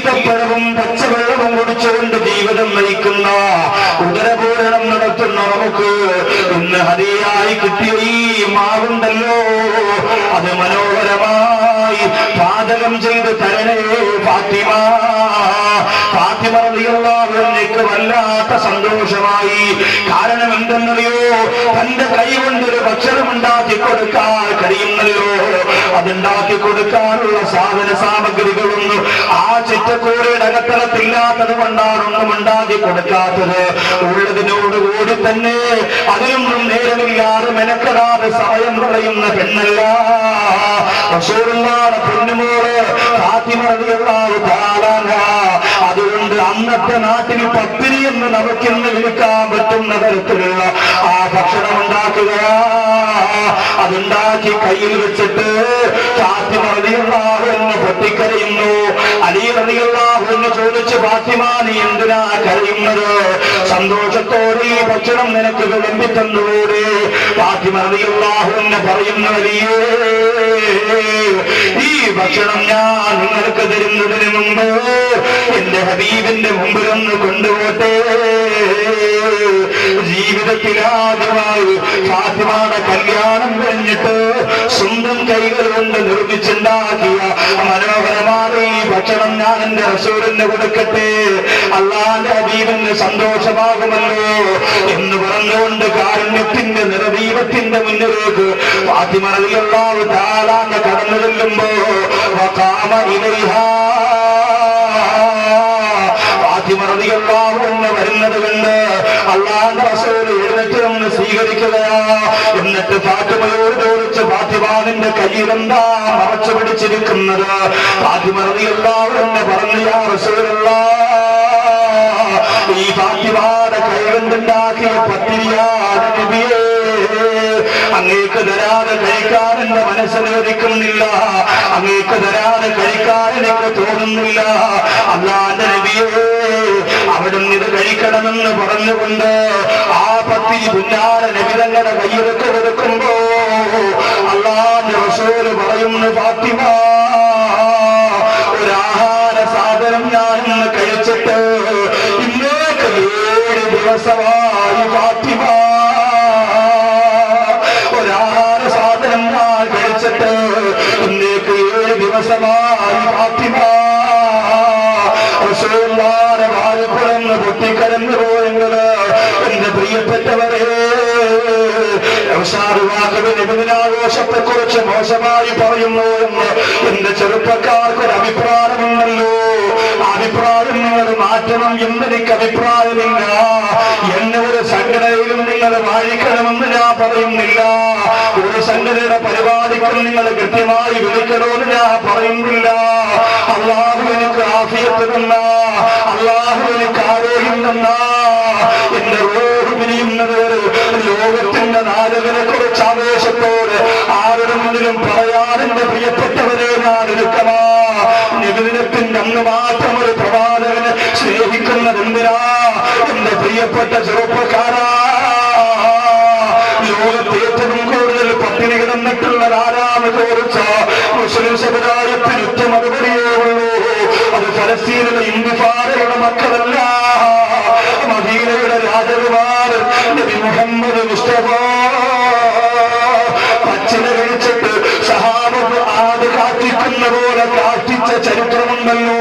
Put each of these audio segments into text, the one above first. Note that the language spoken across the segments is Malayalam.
ഈത്തപ്പഴവും പച്ചവെള്ളവും കുടിച്ചുകൊണ്ട് ജീവിതം നയിക്കുന്ന ഉദരപൂരണം നടത്തുന്ന നമുക്ക് ഇന്ന് ഹദിയായി കിട്ടിയ ഈ മാവുണ്ടല്ലോ, അത് മനോഹരമായി പാചകം ചെയ്ത് തരണേ ഫാത്തിമ. ഫാത്തിമ റളിയല്ലാഹു അൻഹയ്ക്ക് വല്ലാത്ത സന്തോഷമായി. കാരണം എന്തെന്നറിയോ, തന്റെ കൈ കൊണ്ടൊരു ഭക്ഷണം ഉണ്ടാക്കി കൊടുക്കാൻ കഴിയുന്നല്ലോ. അതുണ്ടാക്കി കൊടുക്കാനുള്ള സാധന സാമഗ്രികളൊന്നും ആ ചിറ്റക്കൂടയുടെ അകത്തളത്തില്ലാത്തത് കൊണ്ടാണ് ഒന്നും ഉണ്ടാക്കി കൊടുക്കാത്തത്. ഉള്ളതിനോടുകൂടി തന്നെ അതിനൊന്നും നേരമില്ലാതെ മെനക്കെടാതെ സമയം കളയുന്ന പെണ്ണല്ല റസൂലുള്ളാഹിയുടെ പൊന്നുമോള് ഫാത്തിമ റളിയല്ലാഹു തആല അൻഹ. അതുകൊണ്ട് അന്നത്തെ നാട്ടിൽ പത്തിരി എന്ന് നമുക്കിന്ന് വിളിക്കാൻ പറ്റുന്ന തരത്തിലുള്ള ആ ഭക്ഷണം ഉണ്ടാക്കുക. അതുണ്ടാക്കി കയ്യിൽ വെച്ചിട്ട് ഫാത്തിമ റളിയല്ലാഹു അൻഹ പൊട്ടിക്കരയുന്നു. അലി റളിയല്ലാഹു അൻഹു ചോദിച്ചു, ഫാത്തിമ നീ എന്തിനാ കരയുന്നത്? സന്തോഷത്തോടെ ഈ ഭക്ഷണം നിനക്ക് വിളമ്പി തന്നുകൂടെ? ഫാത്തിമ റളിയല്ലാഹു അൻഹ പറയുന്നു, അലിയേ, ഈ ഭക്ഷണം ഞാൻ നിങ്ങൾക്ക് തരുന്നതിന് മുമ്പ് എന്റെ ഹബീബിന്റെ മുമ്പിലൊന്ന് കൊണ്ടുപോട്ടെ. ജീവിതത്തിലാദ്യമായി ഫാത്തിമയുടെ കല്യാണം കഴിഞ്ഞിട്ട് സ്വന്തം കൈകൾ കൊണ്ട് നിർമ്മിച്ചുണ്ടാക്കിയ മനോഹരമായ ഈ ഭക്ഷണം ഞാൻ എന്റെ റസൂലിന് കൊടുക്കട്ടെ, അല്ലാഹുവിന്റെ ഹബീബിന് സന്തോഷമാകുമല്ലോ എന്ന് പറഞ്ഞുകൊണ്ട് കാരുണ്യത്തിന്റെ നിറദീപത്തിന്റെ മുന്നിലേക്ക് ഫാത്തിമ റളിയല്ലാഹു തആല കടന്നു ചെല്ലുമ്പോ വഖാമ ഇലൈഹാ, ഫാത്തിമ റളിയല്ലാഹു അൻഹ വരുന്നത് കണ്ട് അല്ലാഹുവിന്റെ റസൂൽ എഴുന്നേറ്റ് ഒന്ന് സ്വീകരിക്കുകയാ. എന്നിട്ട് ഫാത്തിമയോട് ചോദിച്ചു, ഫാത്തിമ നിന്റെ കയ്യിലെന്താ മറച്ചു പിടിച്ചിരിക്കുന്നത്? ഫാത്തിമ റളിയല്ലാഹു അൻഹ പറഞ്ഞു, യാ റസൂലല്ലാഹ്, ഈ ഫാത്തിമയുടെ കൈകൊണ്ടുണ്ടാക്കിയ പത്തിരിയാണ് നബിയേ, അങ്ങേക്ക് തരാതെ കഴിക്കാൻ എന്റെ മനസ്സനുവദിക്കുന്നില്ല, അങ്ങേക്ക് തരാതെ കഴിക്കാൻ എനിക്ക് തോന്നുന്നില്ല. അല്ലാഹുവിന്റെ നബിയേ, അവിടുന്ന് ഇത് കഴിക്കണമെന്ന് പറഞ്ഞുകൊണ്ട് ആ പത്തിരി പുന്നാര നബി തങ്ങളുടെ കയ്യിലൊക്കെ കൊടുക്കുമ്പോ അല്ലാഹുവിന്റെ റസൂല് പറയുന്നു, ഫാത്തിമ, ഒരാഹാര സാധനം ഞാൻ ഇന്ന് കഴിച്ചിട്ട് ഇന്നേക്ക് 7 ദിവസമായി. ഫാത്തിമ, ഒരാഹാര സാധനം ഞാൻ കഴിച്ചിട്ട് ഇന്നേക്ക് 7 ദിവസമായി. ഫാത്തിമ, റസൂലുള്ളാഹിയുടെ വാൽപ്പുറന്ന് പൊട്ടിക്കരഞ്ഞു പോയെങ്കില് എന്റെ പ്രിയപ്പെട്ടവരെ, നബിദിനാഘോഷത്തെ കുറിച്ച് മോശമായി പറയുന്നു എന്ന് എന്റെ ചെറുപ്പക്കാർക്കൊരു അഭിപ്രായമുണ്ടല്ലോ. അഭിപ്രായം നിങ്ങൾ മാറ്റണം എന്നെനിക്ക് അഭിപ്രായമില്ല. എന്നെ ഒരു സംഘടനയിലും നിങ്ങൾ വാഴിക്കണമെന്ന് ഞാൻ പറയുന്നില്ല. ഒരു സംഘടനയുടെ പരിപാടികൾ നിങ്ങൾ കൃത്യമായി വിളിക്കണമെന്ന് ഞാൻ പറയുന്നില്ല. അല്ലാഹു എനിക്ക് ആഫിയത്ത് തന്ന, അല്ലാഹു എനിക്ക് ആരോഗ്യം തന്ന, എന്റെ റൂഹ് പിരിയുന്നത് ലോകത്തിന്റെ നാലുകളെ കുറിച്ച് ആവേശത്തോട് ആരുടെ മുന്നിലും പറയാൻ എന്റെ പ്രിയപ്പെട്ടവരെ ഞാൻ എടുക്കണ. നിബിദിനത്തിന്റെ അന്ന് മാത്രം ഒരു പ്രവാചകനെ സ്നേഹിക്കുന്നത് എന്തിനാ? എന്റെ പ്രിയപ്പെട്ട ചെറുപ്പക്കാരാ, ലോകത്ത് ഏറ്റവും കൂടുതൽ പട്ടിണി കിടന്നിട്ടുള്ളത് ആരാന്ന് ചോദിച്ച മുസ്ലിം സമുദായത്തിന് ഒറ്റ മറുപടിയേ ഉള്ളൂ. അത് ഫലസ്തീനിലെ ഇന്തിഫാദയുടെ മക്കളല്ല, മദീനയുടെ രാജകുമാരൻ നബി മുഹമ്മദ് മുസ്തഫ പച്ചില കഴിച്ചിട്ട് സഹാബത്ത് ആട് കാട്ടിക്കുന്ന പോലെ കാട്ടിച്ച ചരിത്രമുണ്ടല്ലോ.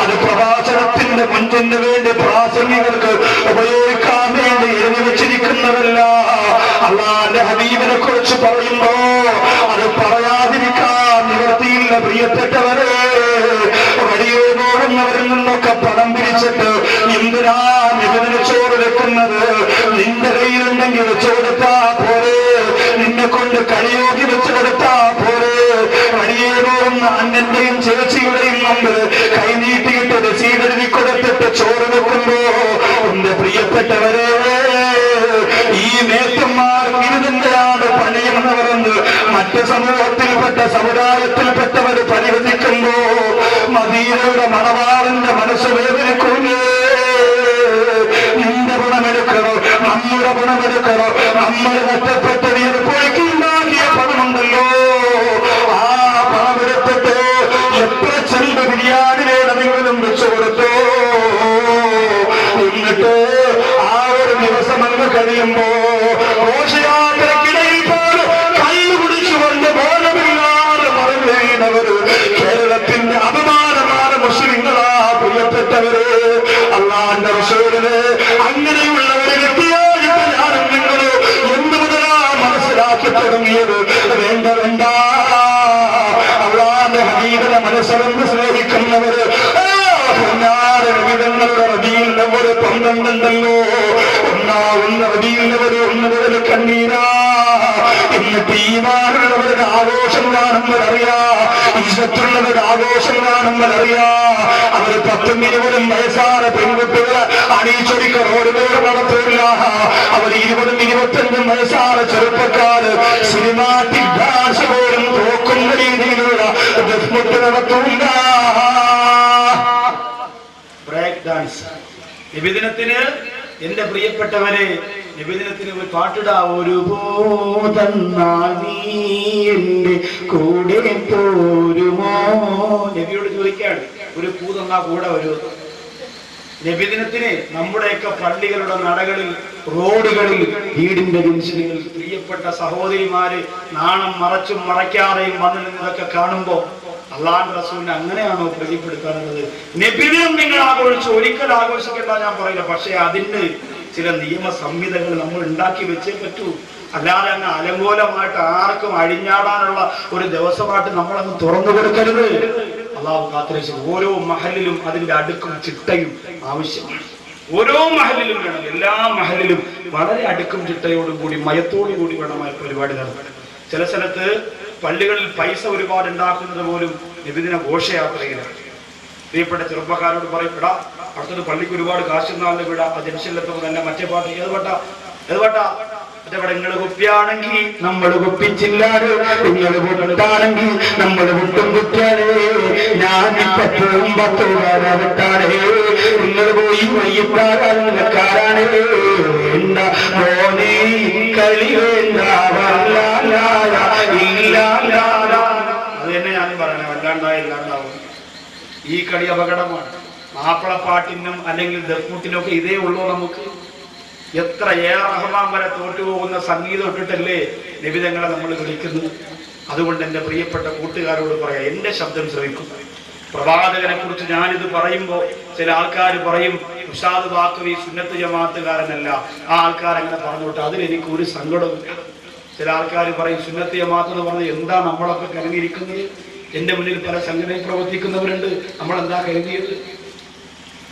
അത് പ്രഭാഷണത്തിന്റെ മുൻപിന് വേണ്ടി പ്രാസംഗികർക്ക് ഉപയോഗിക്കാൻ വേണ്ടി എഴുതി വെച്ചിരിക്കുന്നതല്ല. അല്ലാഹുവിന്റെ ഹബീബിനെ കുറിച്ച് പറയുമ്പോ അത് പറയാതിരിക്കാൻ നിവർത്തിയില്ല. പ്രിയപ്പെട്ടവരെ, റേഡിയോ പോകുന്നവരിൽ നിന്നൊക്കെ പണം പിരിച്ചിട്ട് എന്തിനാ നിബിദിന ചോറ് വെക്കുന്നത്? നിന്റെ കയ്യിലുണ്ടെങ്കിൽ വെച്ചു കൊടുത്താ പോരെ, നിന്നെ കൊണ്ട് കളിയോക്കി വെച്ചു കൊടുത്താ പോരെ. റേഡിയോ പോകുന്ന അണ്ണന്റെയും ചേച്ചിയുടെയും മുമ്പ് കൈനീട്ടിയിട്ട് രസീത് എഴുതി കൊടുത്തിട്ട് ചോറ് വെക്കുമ്പോ എന്റെ പ്രിയപ്പെട്ടവരെ, ഈ മേത്തന്മാർ ഇരുതിന്റെയാണ് പണിയുന്നവരെന്ന് മറ്റ് സമൂഹത്തിൽപ്പെട്ട സമുദായത്തിൽപ്പെട്ടവർ പരിഹസിക്കുമ്പോ മദീനയുടെ മണവാളന്റെ മനസ്സ് വേദനിക്കൂലേ? നിന്റെ ഗുണമെടുക്കണോ, നമ്മുടെ ഗുണമെടുക്കണോ? നമ്മൾ നഷ്ടപ്പെട്ട നീർപ്പൊഴിക്കുണ്ടാക്കിയ പണമുണ്ടല്ലോ, ആ പണമെടുത്തിട്ട് എത്ര ചെറുത് ബിരിയാണി വേണമെങ്കിലും പ്രിയപ്പെട്ടവരെ, അള്ളാന്റെ റസൂലിന് അങ്ങനെയുള്ളവരെ കിട്ടിയാൽ ഞാനും നിങ്ങള് എന്ത് മുതലാ മനസ്സിലാക്കി തുടങ്ങിയത്? വേണ്ട വേണ്ട, അള്ളാന്റെ ഹബീബിനെ മനസ്സറിഞ്ഞ് സ്നേഹിക്കുന്നവര് വിധങ്ങളുടെ റബീലിന്റെ ഒരു 12 ഉണ്ടല്ലോ. ഒന്നാവുന്ന റബീലിന്റെ ഒന്ന് മുതൽ കണ്ണീരാ. എന്നിട്ട് ഈമാനുള്ളവരുടെ ആഘോഷം കാണുമ്പോഴറിയാ, ഇഷ്ടത്തുള്ളവരുടെ ആഘോഷം കാണുമ്പോഴറിയാ. അവർ 10 20 വയസ്സായ പെൺകുട്ടികളെ അണിയിച്ചൊരുക്ക റോഡിലൂടെ നടത്തില്ല. അവർ 20 25 വയസ്സായ ചെറുപ്പക്കാര് സിനിമാറ്റിക് ഡാൻസ് പോലും തോക്കുന്ന രീതിയിലുള്ള ദഫ്മുട്ട് നടത്തുന്ന ബ്രേക്ക് ഡാൻസ്. നിബിദിനത്തിന് എന്റെ പ്രിയപ്പെട്ടവരെ, നിബിദിനത്തിന് ഒരു പാട്ടിടാ. ഒരു പോതന്നാ നീ എന്റെ കൂടെ പോരുമോ? നബിയോട് ചോദിക്കാണ്, ഒരു പൂതന്നാ കൂടെ ഒരു. നബിദിനത്തിന് നമ്മുടെയൊക്കെ പള്ളികളുടെ നടകളിൽ, റോഡുകളിൽ, വീടിന്റെ ജംഗ്ഷനുകളിൽ പ്രിയപ്പെട്ട സഹോദരിമാര് നാണം മറച്ചും മറയ്ക്കാതെയും വന്നു നിന്നതൊക്കെ കാണുമ്പോ അള്ളാഹുവിന്റെ റസൂലിനെ അങ്ങനെയാണോ പ്രീതിപ്പെടുത്താറുള്ളത്? നബിദിനം നിങ്ങൾ ആഘോഷിച്ചു, ഒരിക്കലും ആഘോഷിക്കേണ്ട ഞാൻ പറയില്ല. പക്ഷെ അതിന് ചില നിയമ സംഹിതകൾ നമ്മൾ ഉണ്ടാക്കി വെച്ചേ പറ്റൂ. അല്ലാതെ അങ്ങ് അലങ്കോലമായിട്ട് ആർക്കും അഴിഞ്ഞാടാനുള്ള ഒരു ദിവസമായിട്ട് നമ്മളങ്ങ് തുറന്നു കൊടുക്കരുത്. അള്ളാഹു കാത്തിരക്ഷിച്ചു. ഓരോ മഹലിലും അതിന്റെ അടുക്കും ചിട്ടയും ആവശ്യമാണ്. ഓരോ മഹലിലും വേണം, എല്ലാ മഹലിലും വളരെ അടുക്കും ചിട്ടയോടും കൂടി മയത്തോടു കൂടി വേണമായ പരിപാടി നടത്തണം. ചില സ്ഥലത്ത് പള്ളികളിൽ പൈസ ഒരുപാട് ഉണ്ടാക്കുന്നത് പോലും നബിദിന ഘോഷയാത്രയിലാണ്. പ്രിയപ്പെട്ട ചെറുപ്പക്കാരോട് പറയപ്പെടാ, അടുത്തത് പള്ളിക്ക് ഒരുപാട് കാശുന്നാളിന് വിടാ. ആ ജംഗ്ഷനിലെത്തുമ്പോൾ തന്നെ മറ്റേ പാട്ട് ഏത് പാട്ടാ മറ്റേ നിങ്ങൾ കുപ്പിയാണെങ്കിൽ നമ്മൾ കുപ്പിച്ചില്ലാട്, നിങ്ങൾ വിട്ടാണെങ്കിൽ നമ്മൾ വിട്ടും കുറ്റാണ്. ഞാനിപ്പത്തും 10 വിട്ടാണ്, നിങ്ങൾ പോയി വയ്യപ്പാരാണ്. വേണ്ട മോനെ കളി വേണ്ട, അത് തന്നെ ഞാനും പറയണേ. വല്ലാണ്ടാവും ഈ കളി, അപകടമാണ്. മാപ്പിളപ്പാട്ടിനും അല്ലെങ്കിൽ ദഫ്മുട്ടിനും ഒക്കെ ഇതേ ഉള്ളൂ. നമുക്ക് എത്ര റഹ്മാൻ വരെ തോറ്റുപോകുന്ന സംഗീതം ഇട്ടിട്ടല്ലേ നിബിധങ്ങളെ നമ്മൾ വിളിക്കുന്നത്. അതുകൊണ്ട് എൻ്റെ പ്രിയപ്പെട്ട കൂട്ടുകാരോട് പറയാം, എൻ്റെ ശബ്ദം ശ്രവിക്കും. പ്രവാചകനെ കുറിച്ച് ഞാനിത് പറയുമ്പോൾ ചില ആൾക്കാർ പറയും ഉസ്താദ് ബാക്കവി സുന്നത്ത് ജമാഅത്തുകാരനല്ല. ആ ആൾക്കാരങ്ങനെ പറഞ്ഞോട്ടെ, അതിലെനിക്ക് ഒരു സങ്കടവുമില്ല. ചില ആൾക്കാർ പറയും സുന്നത്ത് ജമാഅത്ത് എന്ന് പറഞ്ഞാൽ എന്താ നമ്മളൊക്കെ കരുതിയിരിക്കുന്നത്? എൻ്റെ മുന്നിൽ പല സംഘടനയിൽ പ്രവർത്തിക്കുന്നവരുണ്ട്. നമ്മളെന്താ കരുതിയത്?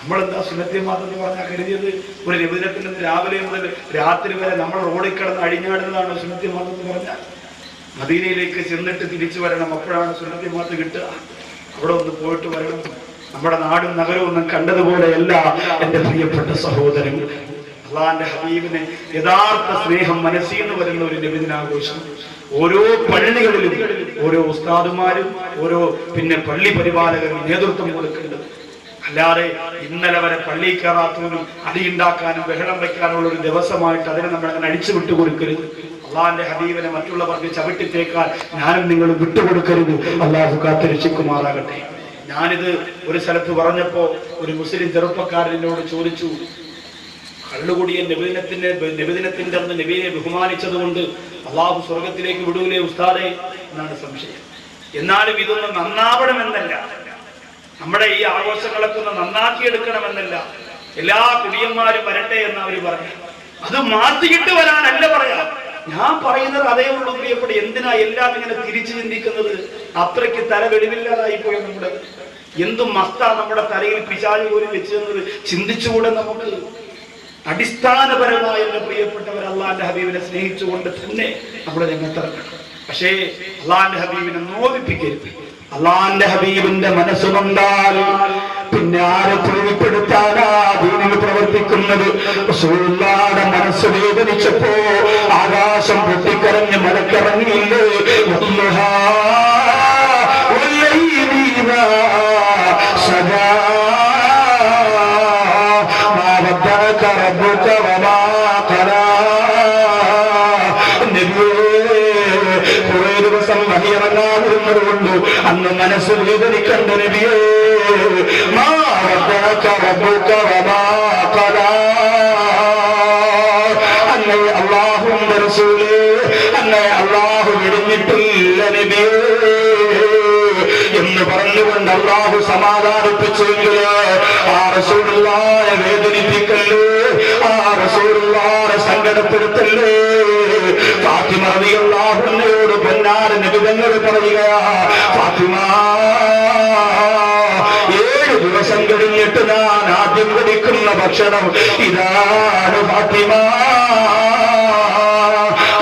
നമ്മളെന്താ സുന്നത്ത് ജമാഅത്ത് എന്ന് പറഞ്ഞാൽ കരുതിയത്? ഒരു നിബിധനത്തിൽ നിന്ന് രാവിലെ മുതൽ രാത്രി വരെ നമ്മൾ റോഡിൽ കിടന്ന് അഴിഞ്ഞാടുന്നതാണ് സുന്നത്ത് ജമാഅത്ത് എന്ന് പറഞ്ഞാൽ. മദീനയിലേക്ക് ചെന്നിട്ട് തിരിച്ചു വരണം, അപ്പോഴാണ് സുന്നത്ത് ജമാഅത്ത് കിട്ടുക. അവിടെ ഒന്ന് പോയിട്ട് വരണം. നമ്മുടെ നാടും നഗരവും ഒന്നും കണ്ടതുപോലെയല്ല എൻ്റെ പ്രിയപ്പെട്ട സഹോദരങ്ങൾ. അള്ളാന്റെ ഹബീബിനെ യഥാർത്ഥ സ്നേഹം മനസ്സിൽ നിന്ന് വരുന്ന ഒരു നബിദിനാഘോഷം ഓരോ പള്ളികളിലും ഓരോ ഉസ്താദുമാരും ഓരോ പള്ളി പരിപാലകരും നേതൃത്വം കൊടുക്കേണ്ടത്. അല്ലാതെ ഇന്നലെ വരെ പള്ളിയിൽ കയറാത്തവരും അടിയുണ്ടാക്കാനും ബഹളം വയ്ക്കാനുള്ള ഒരു ദിവസമായിട്ട് അതിനെ നമ്മൾ അങ്ങനെ അടിച്ചു വിട്ടുകൊടുക്കരുത്. അള്ളാന്റെ ഹബീബിനെ മറ്റുള്ളവർക്ക് ചവിട്ടിത്തേക്കാൻ ഞാനും നിങ്ങൾ വിട്ടുകൊടുക്കരുത്. അള്ളാഹു കാത്തിരക്ഷിക്കുമാറാകട്ടെ. ഞാനിത് ഒരു സ്ഥലത്ത് പറഞ്ഞപ്പോ ഒരു മുസ്ലിം ചെറുപ്പക്കാരൻ എന്നോട് ചോദിച്ചു, കള്ളുകുടിയെ നബിദിനത്തിന്റെ അന്ന് നബിയെ ബഹുമാനിച്ചത് കൊണ്ട് അള്ളാഹു സ്വർഗത്തിലേക്ക് വിടൂലേ ഉസ്താദേ എന്നാണ് സംശയം. എന്നാലും ഇതൊന്നും നന്നാവണമെന്നല്ല, നമ്മുടെ ഈ ആഘോഷങ്ങളൊക്കെ ഒന്ന് നന്നാക്കിയെടുക്കണമെന്നല്ല. എല്ലാ കുടിയന്മാരും വരട്ടെ എന്ന് അവർ പറഞ്ഞു. അത് മാറ്റിയിട്ട് വരാനല്ല പറയാം. ഞാൻ പറയുന്നത് അതേ ഉള്ളൂ പ്രിയപ്പെട്ട. എന്തിനാ എല്ലാം ഇങ്ങനെ തിരിച്ചു ചിന്തിക്കുന്നത്? അത്രയ്ക്ക് തല വെളിവില്ലാതായിപ്പോയ നമ്മുടെ എന്തും മസ്താ നമ്മുടെ തലയിൽ പിശാച് പോലും വെച്ച് തന്നത് ചിന്തിച്ചുകൂടെ നമുക്ക്? അടിസ്ഥാനപരമായ പ്രിയപ്പെട്ടവർ അള്ളാന്റെ ഹബീബിനെ സ്നേഹിച്ചുകൊണ്ട് തന്നെ നമ്മുടെ രംഗത്തിറങ്ങണം. പക്ഷേ അള്ളാന്റെ ഹബീബിനെ നോവിപ്പിക്കരുത്. അള്ളാന്റെ ഹബീബിന്റെ മനസ്സുകൊണ്ടാൽ പിന്നെ ആരെ പ്രീതിപ്പെടുത്താനാ ദീനിൽ പ്രവർത്തിക്കുന്നത്? റസൂലുള്ളാഹിയുടെ മനസ്സ് വേദനിച്ചപ്പോ ആകാശം പൊട്ടിക്കരഞ്ഞ് മലക്കിറങ്ങിയില്ലേ? കുറേ ദിവസം വഹിയിറങ്ങാതിരുന്നതുകൊണ്ട് അന്ന് മനസ്സ് വേദനിക്കണ്ട നബിയേ. അന്നേ അല്ലാഹുവിന്റെ റസൂലേ, അന്നേ അല്ലാഹു വിടുന്നിട്ടില്ല നബിയേ എന്ന് പറഞ്ഞുകൊണ്ട് അല്ലാഹു സമാധാനിപ്പിച്ചെങ്കിൽ ആ റസൂലുള്ളാഹിയെ വേദനിപ്പിക്കല്ലേ, ആ റസൂലുള്ളാഹിയെ സങ്കടപ്പെടുത്തല്ലേ. ഫാത്തിമ റളിയല്ലാഹു അൻഹയോട് പൊന്നാര നബി തങ്ങൾ പറയുകയാ, ഫാത്തിമ 7 ദിവസം കഴിഞ്ഞിട്ട് ഞാൻ ആദ്യം കുടിക്കുന്ന ഭക്ഷണം ഇതാണ് ഫാത്തിമ.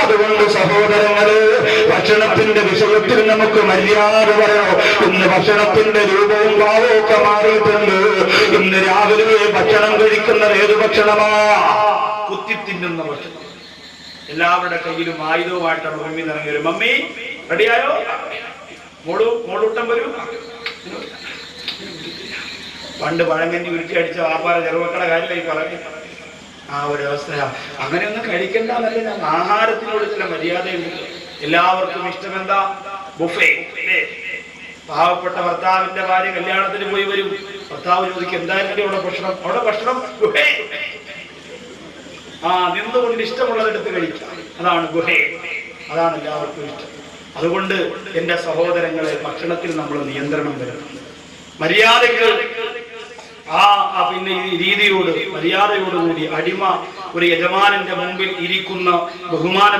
അതുകൊണ്ട് സഹോദരങ്ങള്, ഭക്ഷണത്തിന്റെ വിഷയത്തിൽ നമുക്ക് മര്യാദ പറയണം. ഇന്ന് ഭക്ഷണത്തിന്റെ രൂപവും ഭാവവും ഒക്കെ മാറിയിട്ടുണ്ട്. ഇന്ന് രാവിലെ ഭക്ഷണം കഴിക്കുന്നത് ഏത് ഭക്ഷണമാ? കുത്തി തിന്നുന്ന ഭക്ഷണം. എല്ലാവരുടെ കയ്യിലും ആയുധവുമായിട്ടാണ് മമ്മി ഇറങ്ങി വരും. മമ്മി റെഡിയായോ? മോളൂട്ടം വരും. പണ്ട് പഴങ്കഞ്ഞി ഉരുട്ടി അടിച്ച വാപ്പാറ ചെറുമക്കളുടെ കാര്യമായി പറഞ്ഞു. ആ ഒരു അവസ്ഥയാ. അങ്ങനെയൊന്നും കഴിക്കണ്ടെന്നല്ല, ഞാൻ ആഹാരത്തിനോട് ചില മര്യാദയുണ്ട്. എല്ലാവർക്കും ഇഷ്ടമെന്താ? ബുഫേ. പാവപ്പെട്ട ഭർത്താവിന്റെ ഭാര്യ കല്യാണത്തിന് പോയി വരും. ഭർത്താവ് ചോദിക്കും, എന്തായാലും അവിടെ ഭക്ഷണം? അവിടെ ഭക്ഷണം ബുഫേ. നിന്നുകൊണ്ട് ഇഷ്ടമുള്ളതെടുത്ത് കഴിക്കാം. അതാണ് ബുഫേ. അതാണ് എല്ലാവർക്കും ഇഷ്ടം. അതുകൊണ്ട് എന്റെ സഹോദരങ്ങളെ, ഭക്ഷണത്തിൽ നമ്മൾ നിയന്ത്രണം വരണം. മര്യാദയ്ക്ക് പിന്നെ ഈ രീതിയോട് മര്യാദയോടുകൂടി അടിമ ഒരു യജമാനന്റെ മുമ്പിൽ ഇരിക്കുന്ന ബഹുമാന